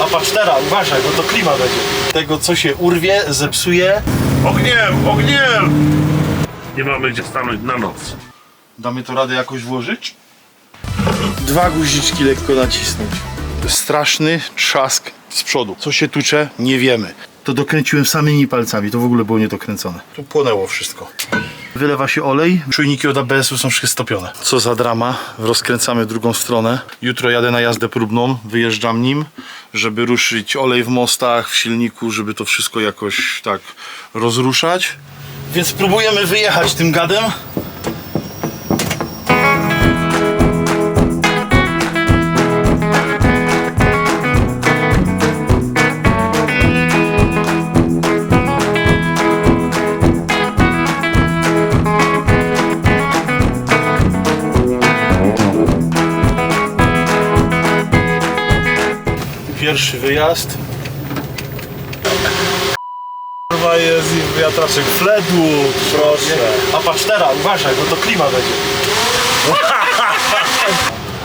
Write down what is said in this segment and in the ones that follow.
A patrz teraz, uważaj, bo to klima będzie. Tego co się urwie, zepsuje. Ogniem, ogniem! Nie mamy gdzie stanąć na noc. Damy to radę jakoś włożyć? 2 guziczki lekko nacisnąć. Straszny trzask z przodu. Co się tucze? Nie wiemy. To dokręciłem samymi palcami, to w ogóle było niedokręcone. Tu płonęło wszystko. Wylewa się olej, czujniki od ABS-u są wszystkie stopione. Co za drama, rozkręcamy drugą stronę. Jutro jadę na jazdę próbną, wyjeżdżam nim, żeby ruszyć olej w mostach, w silniku, żeby to wszystko jakoś tak rozruszać. Więc próbujemy wyjechać tym gadem. Pierwszy wyjazd. Chyba jest i wiatraczek fledłu, proszę. A patrz teraz, uważaj, bo to klima będzie.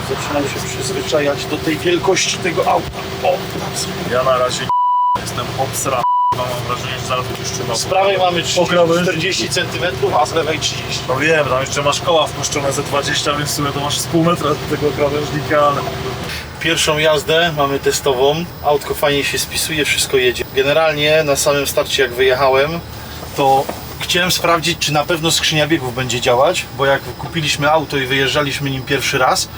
Zaczynam się przyzwyczajać do tej wielkości tego auta. O, Ja na razie jestem obsrany. Mam wrażenie, że zaraz jeszcze mam. z prawej mamy 40 cm, a z lewej 30. No wiem, tam jeszcze masz koła wpuszczone ze 20, więc w sumie to masz z pół metra do tego krawężnika, ale... Pierwszą jazdę mamy testową, autko fajnie się spisuje, wszystko jedzie. Generalnie na samym starcie jak wyjechałem, to chciałem sprawdzić, czy na pewno skrzynia biegów będzie działać, bo jak kupiliśmy auto i wyjeżdżaliśmy nim pierwszy raz,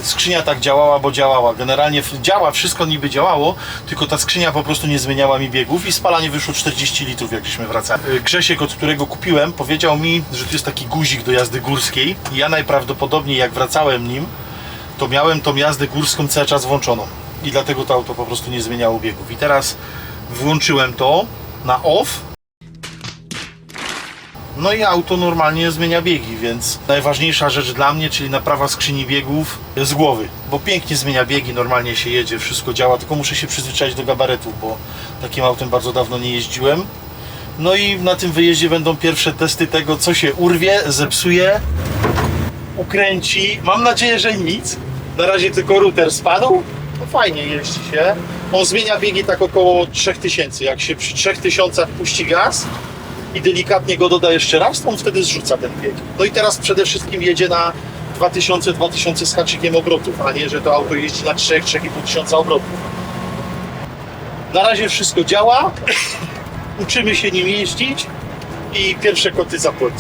skrzynia tak działała, bo działała. Generalnie działa, wszystko niby działało, tylko ta skrzynia po prostu nie zmieniała mi biegów i spalanie wyszło 40 litrów, jak żeśmy wracali. Grzesiek, od którego kupiłem, powiedział mi, że tu jest taki guzik do jazdy górskiej i ja najprawdopodobniej jak wracałem nim, to miałem tą jazdę górską cały czas włączoną i dlatego to auto po prostu nie zmieniało biegów. I teraz włączyłem to na off, no i auto normalnie zmienia biegi, więc najważniejsza rzecz dla mnie, czyli naprawa skrzyni biegów z głowy, bo pięknie zmienia biegi, normalnie się jedzie, wszystko działa, tylko muszę się przyzwyczaić do gabaretu, bo takim autem bardzo dawno nie jeździłem. No i na tym wyjeździe będą pierwsze testy tego, co się urwie, zepsuje, ukręci. Mam nadzieję, że nic. Na razie tylko router spadł. No fajnie jeździ się. On zmienia biegi tak około 3000. Jak się przy 3000 puści gaz i delikatnie go doda jeszcze raz, to on wtedy zrzuca ten bieg. No i teraz przede wszystkim jedzie na 2000 z haczykiem obrotów, a nie, że to auto jeździ na 3-3,5 tysiąca obrotów. Na razie wszystko działa. Uczymy się nim jeździć i pierwsze koty za płot.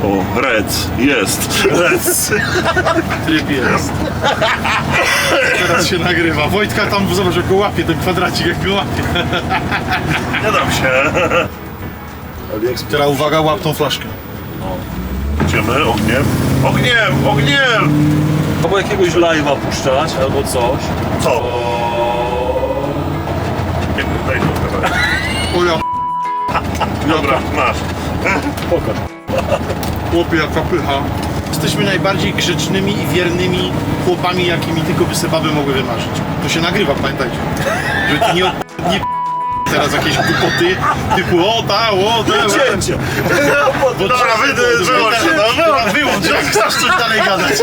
O, Rec, jest, Rec. Tryb jest. Teraz się nagrywa. Wojtka tam, zobacz, jak go łapie, ten kwadracik jak go łapie. Nie dam się. Teraz uwaga, łap tą flaszkę. Idziemy ogniem. Ogniem, ogniem! Albo jakiegoś live'a puszczać, albo coś. Co? Nie, daj to kawałek. O ja Dobra, masz. Pokaż. chłopie, jaka pycha. Jesteśmy najbardziej grzecznymi i wiernymi chłopami, jakimi tylko by sobie baby mogły wymarzyć. To się nagrywa, pamiętajcie. Że ty nie teraz jakieś głupoty typu o ta, Cięcie! Dobra, wyłącz, jak chcesz coś dalej gadać.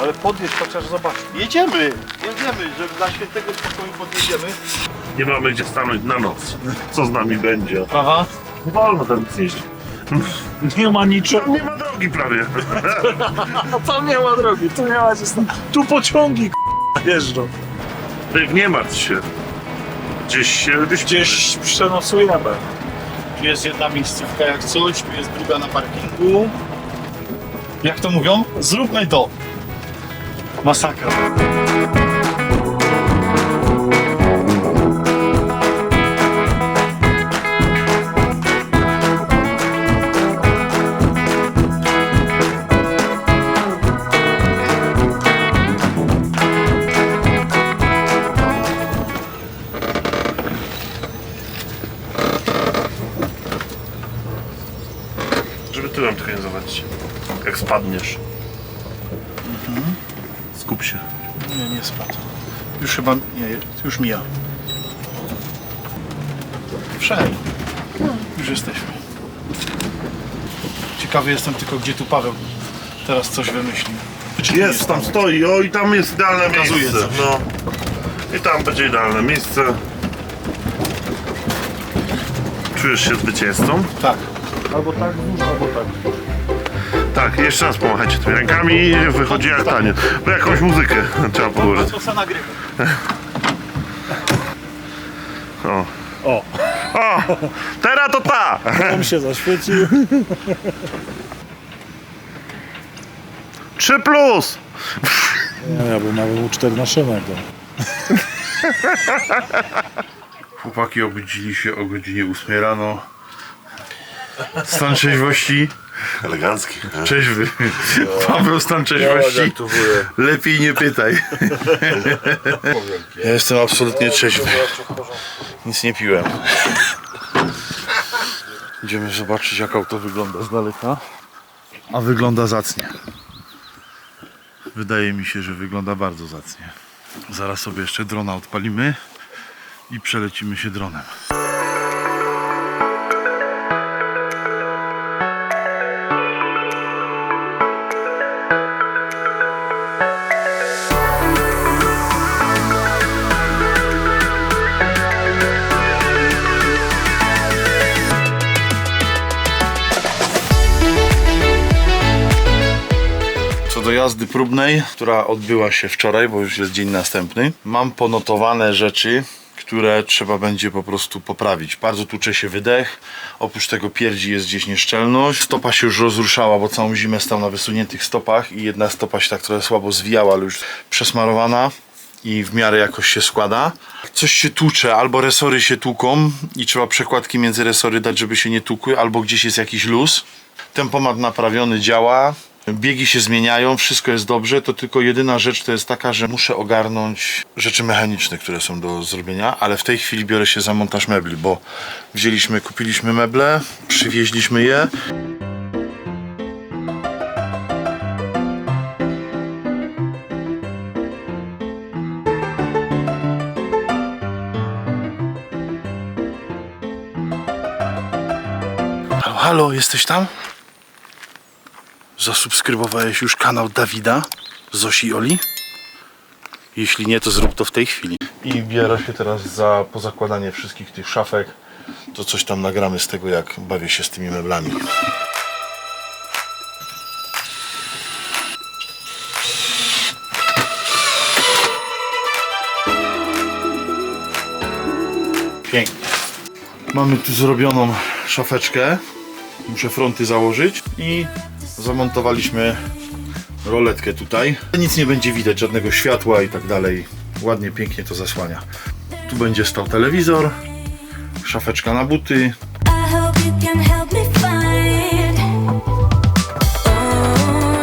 Ale podjedź chociaż zobacz. Jedziemy, że dla świętego spokoju podjedziemy. Nie mamy gdzie stanąć na noc. Co z nami będzie? Prawa? Wolno tam zjeść. Nie ma niczego. Nie ma drogi prawie. A tam nie ma drogi, tu nie ma gdzie stać. Tu pociągi jeżdżą. Ty nie martw się. Gdzieś się Gdzieś przenosujemy. Tu jest jedna miejscówka jak coś, tu jest druga na parkingu. Jak to mówią? Zróbmy to. Masakra. Żeby tyłem tylko nie zobaczyć. Jak spadniesz. Skup się. Nie spadł. Już chyba, nie, już mija. Wszedł. Już jesteśmy. Ciekawy jestem tylko, gdzie tu Paweł teraz coś wymyślił. Czy tu Jest, tam stoi, o i tam jest idealne Pokazuje miejsce. coś. No. I tam będzie idealne miejsce. Czujesz się zwycięzcą? Tak. Albo tak, albo tak. Tak, jeszcze raz pomachajcie tymi rękami i wychodzi jak tanie. Bo jakąś muzykę trzeba podłożyć. To co nagrywa. O. O, O! Teraz to ta! tam się zaświecił. 3+! Nie, ja bym nawet u 4 na szynach. Chłopaki obudzili się o godzinie 8 rano. Stan trzeźwości. Elegancki. Trzeźwy. Paweł, stan trzeźwości. Lepiej nie pytaj. Ja jestem absolutnie trzeźwy. Nic nie piłem. Idziemy zobaczyć, jak auto wygląda z daleka. A wygląda zacnie. Wydaje mi się, że wygląda bardzo zacnie. Zaraz sobie jeszcze drona odpalimy i przelecimy się dronem. Co do jazdy próbnej, która odbyła się wczoraj, bo już jest dzień następny, mam ponotowane rzeczy, które trzeba będzie po prostu poprawić. Bardzo tłucze się wydech, oprócz tego pierdzi jest gdzieś nieszczelność. Stopa się już rozruszała, bo całą zimę stał na wysuniętych stopach i jedna stopa się tak trochę słabo zwijała, ale już przesmarowana i w miarę jakoś się składa. Coś się tłucze, albo resory się tłuką i trzeba przekładki między resory dać, żeby się nie tłukły, albo gdzieś jest jakiś luz. Tempomat naprawiony, działa. Biegi się zmieniają, wszystko jest dobrze, to tylko jedyna rzecz to jest taka, że muszę ogarnąć rzeczy mechaniczne, które są do zrobienia, ale w tej chwili biorę się za montaż mebli, bo kupiliśmy meble, przywieźliśmy je. Halo, halo, jesteś tam? Zasubskrybowałeś już kanał Dawida, Zosi i Oli? Jeśli nie, to zrób to w tej chwili. I biorę się teraz za pozakładanie wszystkich tych szafek. To coś tam nagramy z tego, jak bawię się z tymi meblami. Pięknie. Mamy tu zrobioną szafeczkę. Muszę fronty założyć i zamontowaliśmy roletkę tutaj. Nic nie będzie widać, żadnego światła i tak dalej. Ładnie, pięknie to zasłania. Tu będzie stał telewizor, szafeczka na buty. I hope you can help me find. Oh,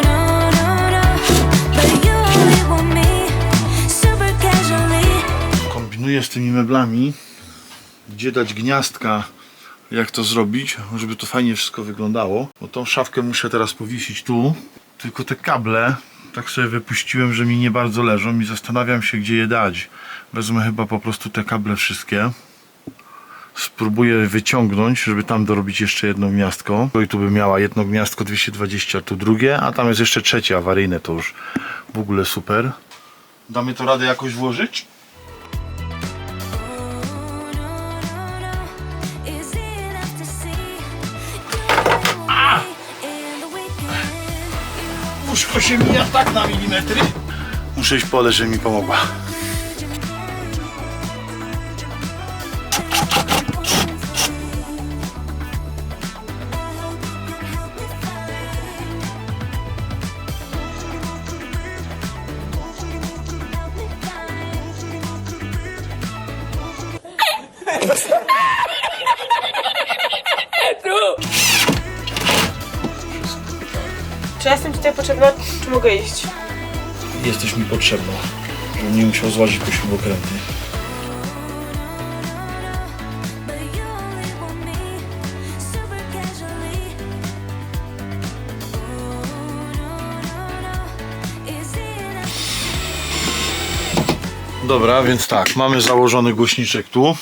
no, no, no. But you only want me super casually. Kombinuję z tymi meblami, gdzie dać gniazdka, jak to zrobić, żeby to fajnie wszystko wyglądało. Bo tą szafkę muszę teraz powiesić tu, tylko te kable tak sobie wypuściłem, że mi nie bardzo leżą i zastanawiam się, gdzie je dać. Wezmę chyba po prostu te kable wszystkie. Spróbuję wyciągnąć, żeby tam dorobić jeszcze jedno gniazdko. I tu by miała jedno gniazdko 220, tu drugie, a tam jest jeszcze trzecie awaryjne, to już w ogóle super. Damy to radę jakoś włożyć? Is enough to see you and me in the weekend. Łóżko się mija tak na milimetry. Muszę iść pole, że mi pomogła. Czy ja jestem tutaj potrzebna, czy mogę iść? Jesteś mi potrzebna, żebym nie musiał złazić po śrubokręty. But you only want me super casually. Dobra, więc tak, mamy założony głośniczek tu.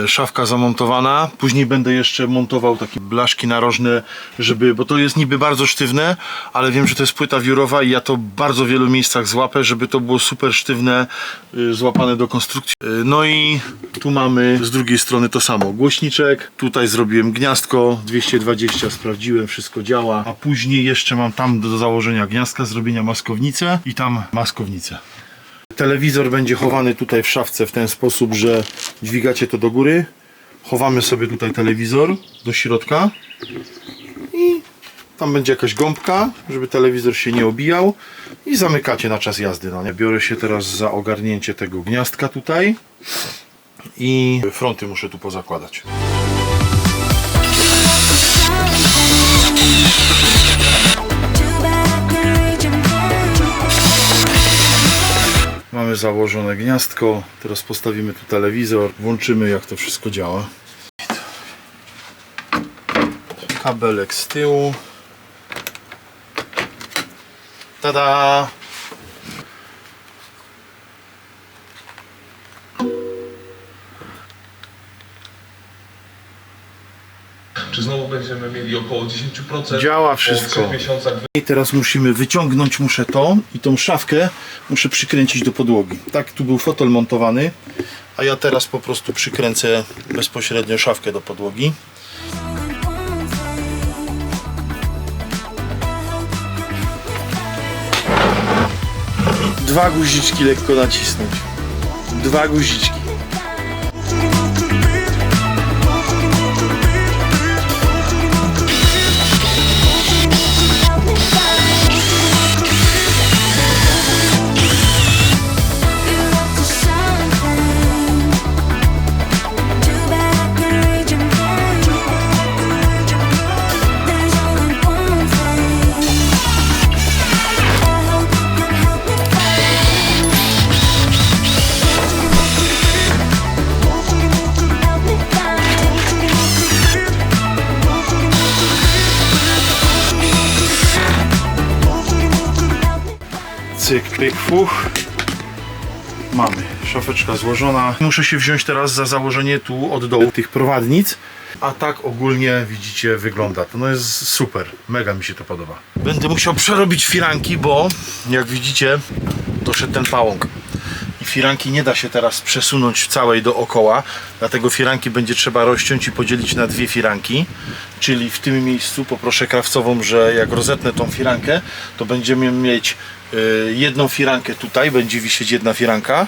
Szafka zamontowana. Później będę jeszcze montował takie blaszki narożne, żeby, bo to jest niby bardzo sztywne, ale wiem, że to jest płyta wiórowa i ja to w bardzo wielu miejscach złapę, żeby to było super sztywne, złapane do konstrukcji. No i tu mamy z drugiej strony to samo. Głośniczek, tutaj zrobiłem gniazdko 220, sprawdziłem, wszystko działa, a później jeszcze mam tam do założenia gniazdka, zrobienia maskownicę i tam maskownicę. Telewizor będzie chowany tutaj w szafce w ten sposób, że dźwigacie to do góry, chowamy sobie tutaj telewizor do środka i tam będzie jakaś gąbka, żeby telewizor się nie obijał i zamykacie na czas jazdy. No nie? Biorę się teraz za ogarnięcie tego gniazdka tutaj i fronty muszę tu pozakładać. Mamy założone gniazdko, teraz postawimy tu telewizor, włączymy jak to wszystko działa. Kabelek z tyłu. Tada! Czy znowu będziemy mieli około 10%? Działa wszystko. Po 3 miesiącach. I teraz musimy wyciągnąć, muszę to i tą szafkę muszę przykręcić do podłogi. Tak, tu był fotel montowany, a ja teraz po prostu przykręcę bezpośrednio szafkę do podłogi. Dwa guziczki lekko nacisnąć. Dwa guziczki. Cyk, pyk, fuch. Mamy, szafeczka złożona. Muszę się wziąć teraz za założenie tu od dołu tych prowadnic. A tak ogólnie widzicie wygląda to. No jest super, mega mi się to podoba. Będę musiał przerobić firanki, bo jak widzicie doszedł ten pałąk. I firanki nie da się teraz przesunąć całej dookoła. Dlatego firanki będzie trzeba rozciąć i podzielić na dwie firanki. Czyli w tym miejscu poproszę krawcową, że jak rozetnę tą firankę, to będziemy mieć jedną firankę tutaj, będzie wisieć jedna firanka.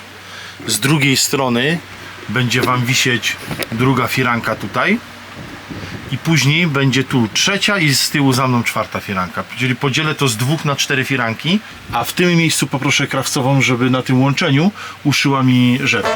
Z drugiej strony będzie wam wisieć druga firanka tutaj. I później będzie tu trzecia i z tyłu za mną czwarta firanka. Czyli podzielę to z 2 na 4 firanki. A w tym miejscu poproszę krawcową, żeby na tym łączeniu uszyła mi rzep.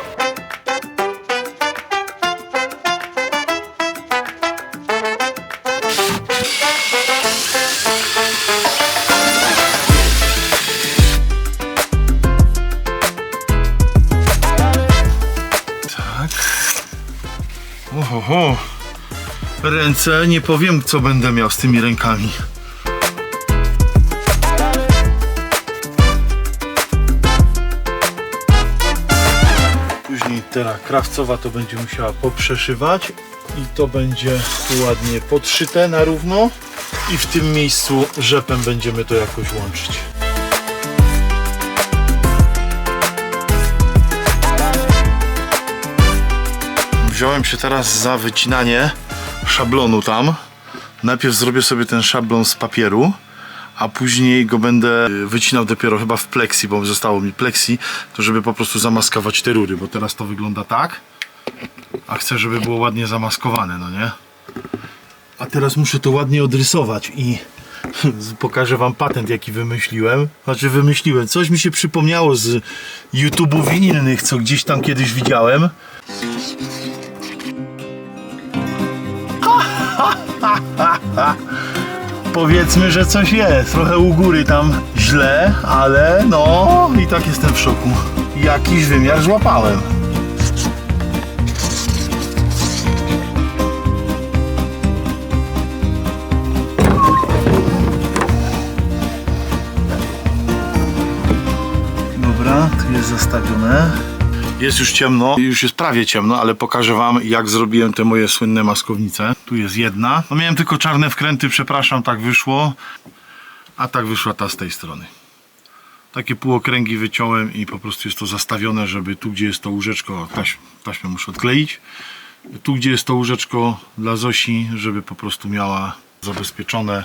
Oho, ręce, nie powiem co będę miał z tymi rękami. Później teraz krawcowa to będzie musiała poprzeszywać i to będzie tu ładnie podszyte na równo i w tym miejscu rzepem będziemy to jakoś łączyć. Wziąłem się teraz za wycinanie szablonu tam. Najpierw zrobię sobie ten szablon z papieru, a później go będę wycinał dopiero chyba w pleksji, bo zostało mi pleksji, to żeby po prostu zamaskować te rury, bo teraz to wygląda tak, a chcę, żeby było ładnie zamaskowane, no nie? A teraz muszę to ładnie odrysować i pokażę wam patent jaki wymyśliłem. Znaczy wymyśliłem, coś mi się przypomniało z YouTube'ów i innych, co gdzieś tam kiedyś widziałem. Powiedzmy, że coś jest. Trochę u góry tam źle, ale no i tak jestem w szoku. Jakiś wymiar złapałem. Dobra, tu jest zastawione. Jest już ciemno, już jest prawie ciemno, ale pokażę wam, jak zrobiłem te moje słynne maskownice. Tu jest jedna. No miałem tylko czarne wkręty, przepraszam, tak wyszło. A tak wyszła ta z tej strony. Takie półokręgi wyciąłem i po prostu jest to zastawione, żeby tu, gdzie jest to łóżeczko, taśmę muszę odkleić. Tu, gdzie jest to łóżeczko dla Zosi, żeby po prostu miała zabezpieczone.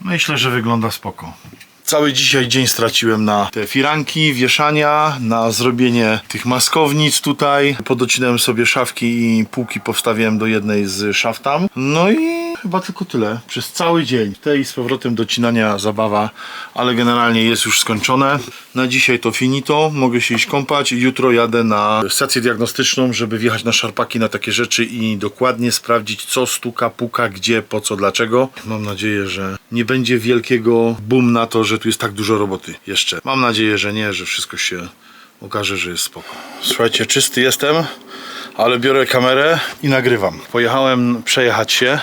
Myślę, że wygląda spoko. Cały dzisiaj dzień straciłem na te firanki, wieszania, na zrobienie tych maskownic tutaj. Podocinałem sobie szafki i półki powstawiłem do jednej z szaf tam. No i chyba tylko tyle. Przez cały dzień. Tej z powrotem docinania zabawa, ale generalnie jest już skończone. Na dzisiaj to finito. Mogę się iść kąpać. Jutro jadę na stację diagnostyczną, żeby wjechać na szarpaki, na takie rzeczy i dokładnie sprawdzić, co stuka, puka, gdzie, po co, dlaczego. Mam nadzieję, że nie będzie wielkiego boom na to, że tu jest tak dużo roboty jeszcze. Mam nadzieję, że nie, że wszystko się okaże, że jest spoko. Słuchajcie, czysty jestem, ale biorę kamerę i nagrywam. Pojechałem przejechać się.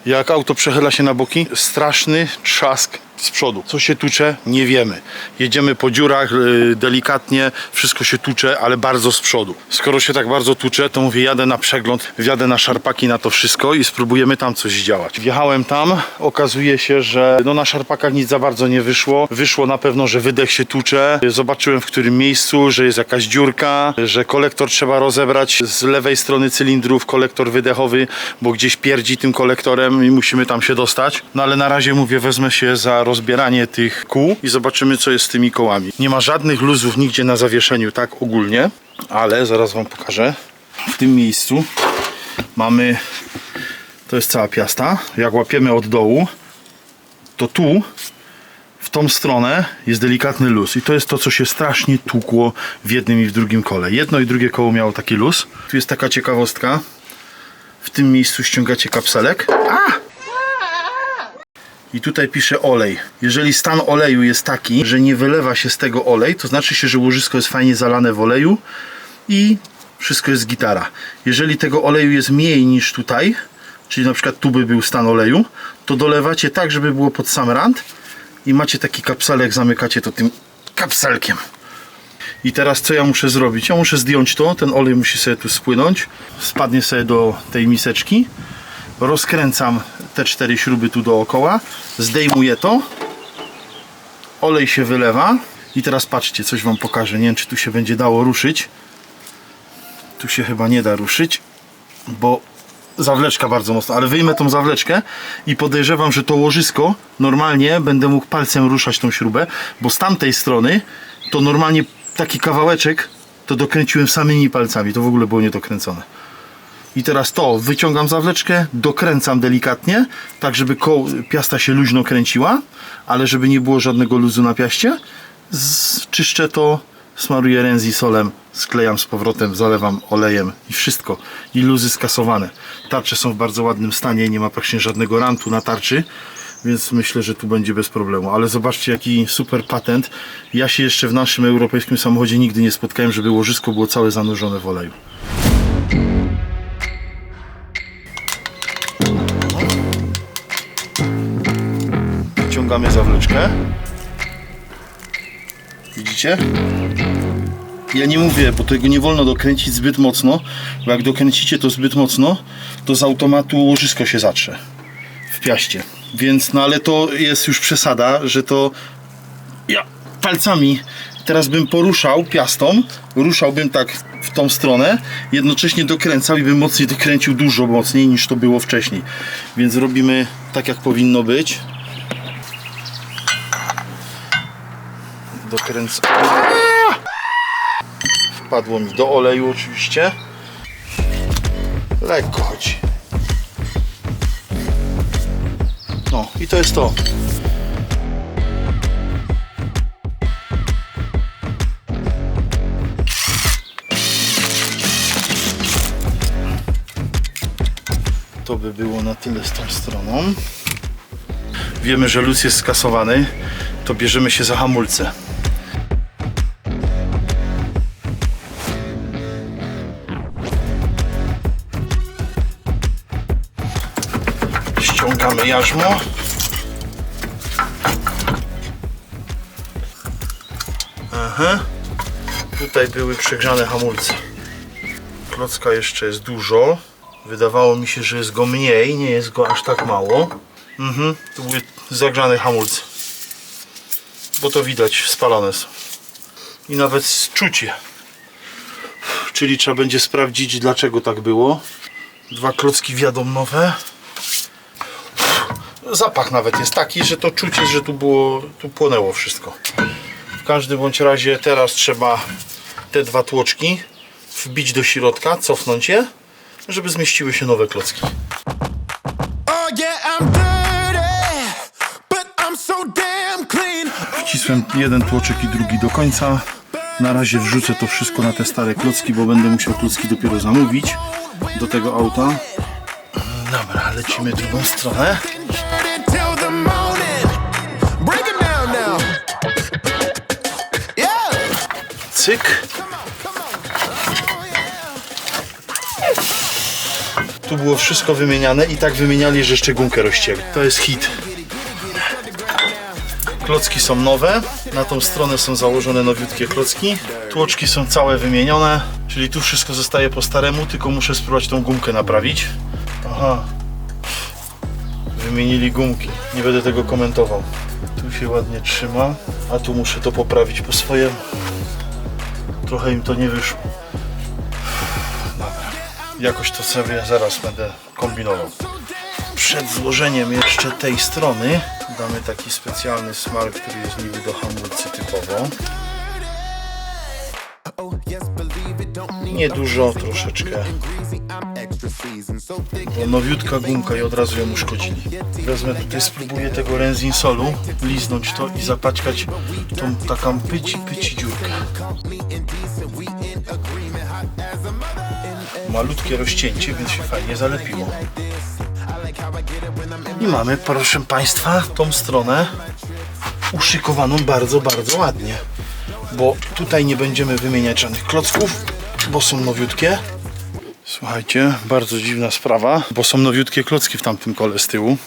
Jak auto przechyla się na boki, straszny trzask z przodu. Co się tucze? Nie wiemy. Jedziemy po dziurach delikatnie, wszystko się tucze, ale bardzo z przodu. Skoro się tak bardzo tucze, to mówię, jadę na przegląd, wjadę na szarpaki na to wszystko i spróbujemy tam coś działać. Wjechałem tam, okazuje się, że no na szarpakach nic za bardzo nie wyszło. Wyszło na pewno, że wydech się tucze. Zobaczyłem, w którym miejscu, że jest jakaś dziurka, że kolektor trzeba rozebrać z lewej strony cylindrów, kolektor wydechowy, bo gdzieś pierdzi tym kolektorem i musimy tam się dostać. No ale na razie mówię, wezmę się za rozbieranie tych kół i zobaczymy, co jest z tymi kołami. Nie ma żadnych luzów nigdzie na zawieszeniu, tak ogólnie, ale zaraz wam pokażę. W tym miejscu mamy, to jest cała piasta. Jak łapiemy od dołu, to tu w tą stronę jest delikatny luz i to jest to, co się strasznie tłukło w jednym i w drugim kole. Jedno i drugie koło miało taki luz. Tu jest taka ciekawostka. W tym miejscu ściągacie kapselek. I tutaj pisze olej. Jeżeli stan oleju jest taki, że nie wylewa się z tego olej, to znaczy się, że łożysko jest fajnie zalane w oleju i wszystko jest gitara. Jeżeli tego oleju jest mniej niż tutaj, czyli na przykład tu by był stan oleju, to dolewacie tak, żeby było pod sam rant i macie taki kapselek, zamykacie to tym kapselkiem. I teraz co ja muszę zrobić? Ja muszę zdjąć to, ten olej musi sobie tu spłynąć, spadnie sobie do tej miseczki, rozkręcam te 4 śruby tu dookoła, zdejmuję to, olej się wylewa i teraz patrzcie, coś wam pokażę, nie wiem, czy tu się będzie dało ruszyć. Tu się chyba nie da ruszyć, bo zawleczka bardzo mocno, ale wyjmę tą zawleczkę i podejrzewam, że to łożysko normalnie będę mógł palcem ruszać tą śrubę, bo z tamtej strony to normalnie taki kawałeczek to dokręciłem samymi palcami, to w ogóle było niedokręcone. I teraz to wyciągam zawleczkę, dokręcam delikatnie, tak żeby piasta się luźno kręciła, ale żeby nie było żadnego luzu na piaście. Czyszczę to, smaruję Renzisolem, sklejam z powrotem, zalewam olejem i wszystko. I luzy skasowane. Tarcze są w bardzo ładnym stanie, nie ma praktycznie żadnego rantu na tarczy, więc myślę, że tu będzie bez problemu. Ale zobaczcie, jaki super patent. Ja się jeszcze w naszym europejskim samochodzie nigdy nie spotkałem, żeby łożysko było całe zanurzone w oleju. Wyciągamy zawleczkę. Widzicie? Ja nie mówię, bo tego nie wolno dokręcić zbyt mocno, bo jak dokręcicie to zbyt mocno, to z automatu łożysko się zatrze w piaście. Więc, no ale to jest już przesada, że to ja palcami teraz bym poruszał piastą, ruszałbym tak w tą stronę, jednocześnie dokręcał i bym mocniej dokręcił, dużo mocniej niż to było wcześniej. Więc robimy tak, jak powinno być. Dokręcam. Wpadło mi do oleju oczywiście. Lekko chodzi. No i to jest to. To by było na tyle z tą stroną. Wiemy, że luz jest skasowany, to bierzemy się za hamulce. Ściągamy jarzmo. Aha. Tutaj były przegrzane hamulce. Klocka jeszcze jest dużo. Wydawało mi się, że jest go mniej, nie jest go aż tak mało. Tu były zagrzane hamulce. Bo to widać, spalone są. I nawet czucie. Czyli trzeba będzie sprawdzić, dlaczego tak było. 2 klocki wjadą nowe. Zapach nawet jest taki, że to czuć jest, że tu płonęło wszystko. W każdym bądź razie teraz trzeba te 2 tłoczki wbić do środka, cofnąć je, żeby zmieściły się nowe klocki. Wcisłem jeden tłoczek i drugi do końca. Na razie wrzucę to wszystko na te stare klocki, bo będę musiał klocki dopiero zamówić do tego auta. Dobra, lecimy drugą stronę. Cyk. Tu było wszystko wymieniane i tak wymieniali, że jeszcze gumkę rozcięli. To jest hit. Klocki są nowe, na tą stronę są założone nowiutkie klocki. Tłoczki są całe wymienione, czyli tu wszystko zostaje po staremu, tylko muszę spróbować tą gumkę naprawić. Aha. Wymienili gumki, nie będę tego komentował. Tu się ładnie trzyma, a tu muszę to poprawić po swojemu. Trochę im to nie wyszło. Dobra, jakoś to sobie zaraz będę kombinował. Przed złożeniem jeszcze tej strony damy taki specjalny smar, który jest niby do hamulcy typowo. Niedużo, troszeczkę. Bo nowiutka gumka i od razu ją uszkodzili. Wezmę tutaj, spróbuję tego Renzinsolu, liznąć to i zapaćkać tą taką pyci dziurkę. Malutkie rozcięcie, więc się fajnie zalepiło. I mamy, proszę Państwa, tą stronę uszykowaną bardzo, bardzo ładnie. Bo tutaj nie będziemy wymieniać żadnych klocków, bo są nowiutkie. Słuchajcie, bardzo dziwna sprawa, bo są nowiutkie klocki w tamtym kole z tyłu.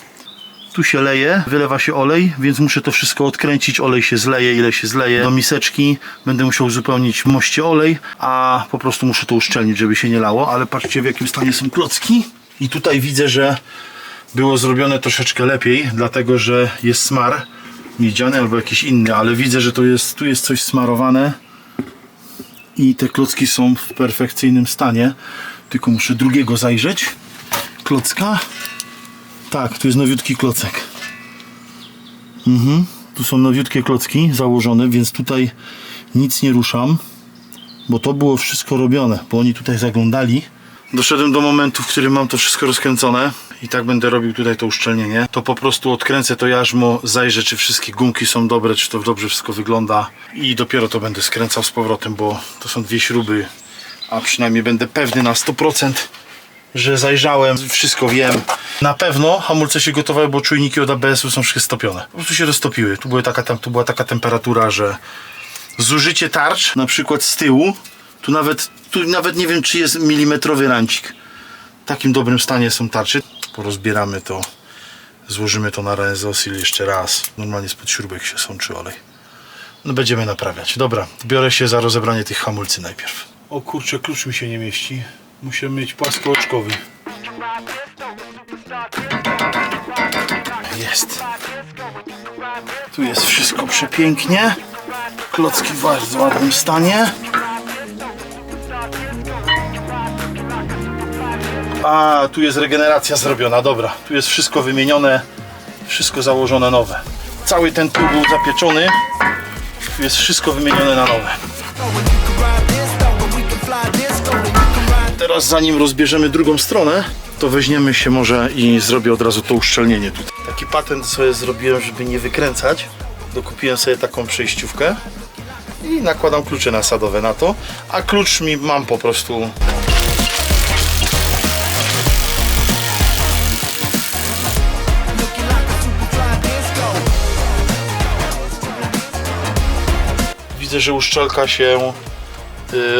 Tu się leje, wylewa się olej, więc muszę to wszystko odkręcić. Olej się zleje, ile się zleje do miseczki. Będę musiał uzupełnić w moście olej, a po prostu muszę to uszczelnić, żeby się nie lało. Ale patrzcie, w jakim stanie są klocki. I tutaj widzę, że było zrobione troszeczkę lepiej, dlatego że jest smar miedziany albo jakiś inny, ale widzę, że tu jest coś smarowane i te klocki są w perfekcyjnym stanie. Tylko muszę drugiego zajrzeć. Klocka. Tak, tu jest nowiutki klocek. Tu są nowiutkie klocki założone, więc tutaj nic nie ruszam, bo to było wszystko robione, bo oni tutaj zaglądali. Doszedłem do momentu, w którym mam to wszystko rozkręcone i tak będę robił tutaj to uszczelnienie. To po prostu odkręcę to jarzmo, zajrzę, czy wszystkie gumki są dobre, czy to dobrze wszystko wygląda i dopiero to będę skręcał z powrotem, bo to są 2 śruby, a przynajmniej będę pewny na 100%, że zajrzałem, wszystko wiem. Na pewno hamulce się gotowały, bo czujniki od ABS-u są wszystkie stopione. Po prostu się roztopiły. Tu była taka temperatura, że zużycie tarcz, na przykład z tyłu, tu nawet nie wiem, czy jest milimetrowy rancik. W takim dobrym stanie są tarcze. Porozbieramy to, złożymy to na Renzosil jeszcze raz. Normalnie spod śrubek się sączy olej. No będziemy naprawiać. Dobra, biorę się za rozebranie tych hamulcy najpierw. O kurczę, klucz mi się nie mieści. Muszę mieć płaskooczkowy. Jest. Tu jest wszystko przepięknie. Klocki w bardzo ładnym stanie. A, tu jest regeneracja zrobiona, dobra. Tu jest wszystko wymienione, wszystko założone nowe. Cały ten tył był zapieczony. Tu jest wszystko wymienione na nowe. Teraz zanim rozbierzemy drugą stronę, to weźmiemy się może i zrobię od razu to uszczelnienie tutaj. Taki patent sobie zrobiłem, żeby nie wykręcać. Dokupiłem sobie taką przejściówkę i nakładam klucze nasadowe na to, a klucz mam po prostu. Widzę, że uszczelka się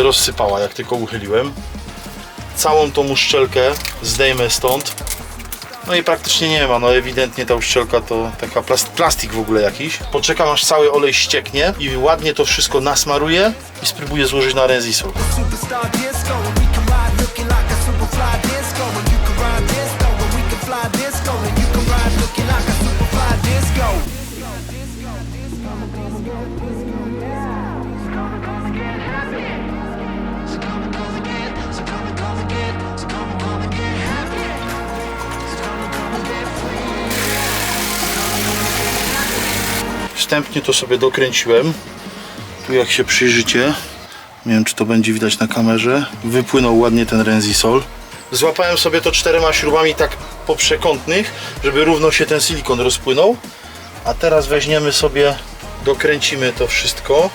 rozsypała, jak tylko uchyliłem. Całą tą uszczelkę zdejmę stąd No i praktycznie nie ma, no ewidentnie ta uszczelka to taka plastik w ogóle jakiś. Poczekam aż cały olej ścieknie i ładnie to wszystko nasmaruję i spróbuję złożyć na Renzisol. Superstar disco, and we can ride looking like a superfly disco, and you can ride disco, and we can fly disco, and you can ride looking like a superfly disco. Wstępnie to sobie dokręciłem. Tu jak się przyjrzycie, nie wiem czy to będzie widać na kamerze, wypłynął ładnie ten Renzisol. Złapałem sobie to 4 śrubami tak po przekątnych, żeby równo się ten silikon rozpłynął. A teraz weźmiemy sobie, dokręcimy to wszystko.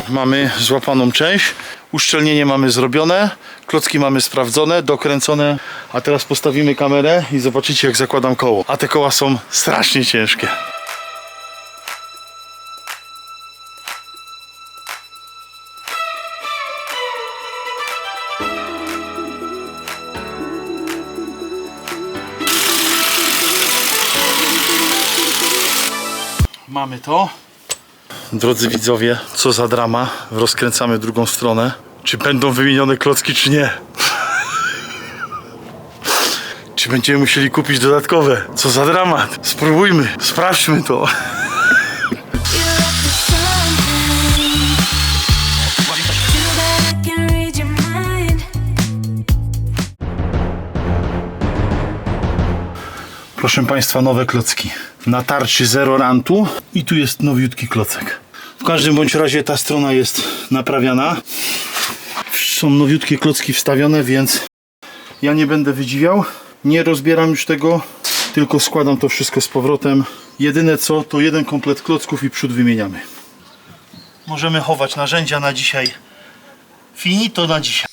Mamy złapaną część, uszczelnienie mamy zrobione, klocki mamy sprawdzone, dokręcone, a teraz postawimy kamerę i zobaczycie jak zakładam koło. A te koła są strasznie ciężkie. Mamy to. Drodzy widzowie, co za drama. Rozkręcamy drugą stronę. Czy będą wymienione klocki, czy nie? Czy będziemy musieli kupić dodatkowe? Co za dramat. Spróbujmy, sprawdźmy to. Proszę Państwa, nowe klocki. Na tarczy zero rantu i tu jest nowiutki klocek. W każdym bądź razie ta strona jest naprawiana. Są nowiutkie klocki wstawione, więc ja nie będę wydziwiał. Nie rozbieram już tego, tylko składam to wszystko z powrotem. Jedyne co, to jeden komplet klocków i przód wymieniamy. Możemy chować narzędzia na dzisiaj. Finito na dzisiaj.